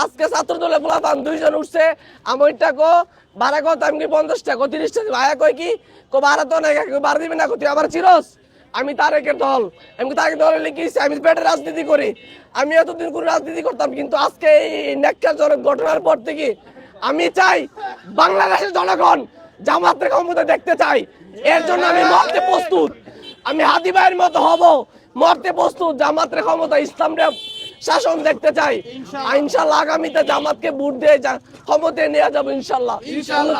আজকে ছাত্র দলে পোলাপান 2 জন উঠছে, আমি ওইটাকে ভাড়া কত, আমি কি 50 টাকা 30 টাকা ভাড়া কই কি ভাড়া তো নাই, ভাড়া দিবে না, তুই আবার চিরস। আমি তারেকের দল, আমি তারেক দলে লিখেছি, আমি পেটের রাজনীতি করি। আমি এতদিন করে রাজনীতি করতাম, কিন্তু আজকে এই ন্যাক্কারজনক ঘটনার পর থেকে আমি চাই বাংলাদেশের জনগণ জামাতের ক্ষমতা দেখতে চাই। এর জন্য আমি মরতে প্রস্তুত, আমি হাদি ভাইয়ের মতো হব, মরতে প্রস্তুত। জামাতের ক্ষমতা, ইসলামের শাসন দেখতে চাই। ইনশাল্লাহ আগামীতে জামাতকে ভোট দিয়ে ক্ষমতায় নিয়ে যাবো ইনশাল্লাহ।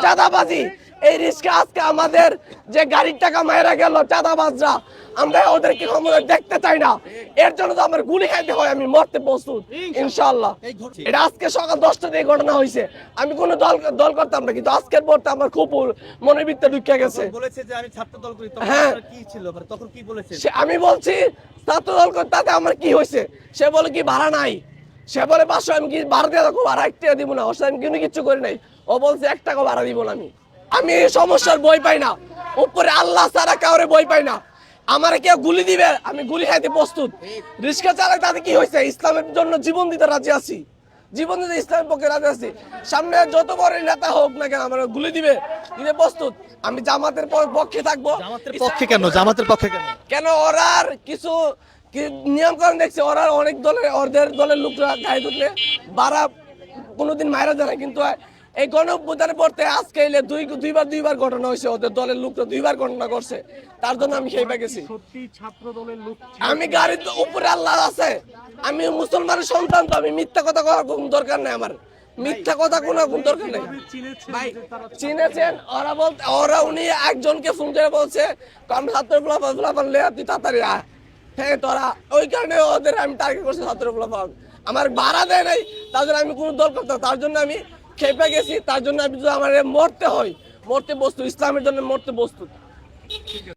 চাঁদাবাজি এই রিস্কে আজকে আমাদের যে গাড়ির টাকা মায়েরা গেল চাঁদাবাজরা, আমরা ওদেরকে ক্ষমতা দেখতে চাই না। এর জন্য তো আমার গুলি খাইতে হয়, আমি মরতে প্রস্তুত ইনশাল্লাহ। এটা আজকে সকাল 10টা দিয়ে ঘটনা হয়েছে। আমি কোনো দল করতাম না, কিন্তু আজকের পরটা আমার খুব মনের ভিতরে ঢুকে গেছে। হ্যাঁ, আমি বলছি ছাত্র দল করে তাতে আমার কি হয়েছে? সে বলে কি ভাড়া নাই, সে বলে 500, আমি কি ভাড়া দিয়ে রাখবো, ভাড়া 1 টাকা দিব না, ওর আমি কিন্তু কিচ্ছু করি নাই। ও বলছে 1 টাকা ভাড়া দিব না। আমি এই সমস্যার বই পাই না, উপরে আল্লাহ ছাড়া কাউরে বই পাই না। আমার কেউ গুলি দিবে, আমি গুলি খাইতে প্রস্তুত। রিক্সা চালাই তাতে কি হয়েছে? ইসলামের জন্য জীবন দিতে রাজি আছি, জীবন দিতে ইসলামের পক্ষে রাজি আছি। সামনে যত বড় নেতা হোক না কেন, আমার গুলি দিতে প্রস্তুত। আমি জামাতের পক্ষে থাকবো। জামাতের পক্ষে কেন ওরা কিছু নিয়ম কানুন দেখছে, ওরা অনেক দলের, ওদের দলের লোকরা গায়ে ঢুকলে বাড়া কোনোদিন মায়েরা যায় না, কিন্তু এই গণঅভ্যুত্থানে পড়তে আজকে এলে দুইবার ঘটনা হয়েছে। ওদের দলের লোকরা 2বার ঘটনা করছে, তার জন্য আমি খেয়ে গেছি। আমি গাড়ির উপরে আল্লাহ আছে, আমি মুসলমানের সন্তান, তো আমি মিথ্যা কথা করার কোন দরকার নেই। আমার মিথ্যা কথা কোনো দরকার নেই। চিনেছেন ওরা, বলতে ওরা উনি একজনকে ফোন করে বলছে কারণ ছাত্রগুলা তুই তাড়াতাড়ি আয়। হ্যাঁ, তোরা ওই কারণে ওদের আমি টার্গেট করছি। ছাত্রগুলা আমার ভাড়া দেয় নাই, তার জন্য আমি কোনো দল করতাম, তার জন্য আমি খেপে গেছি। তার জন্য আমি যদি আমার মরতে হয়, মরতে প্রস্তুত, ইসলামের জন্য মরতে প্রস্তুত।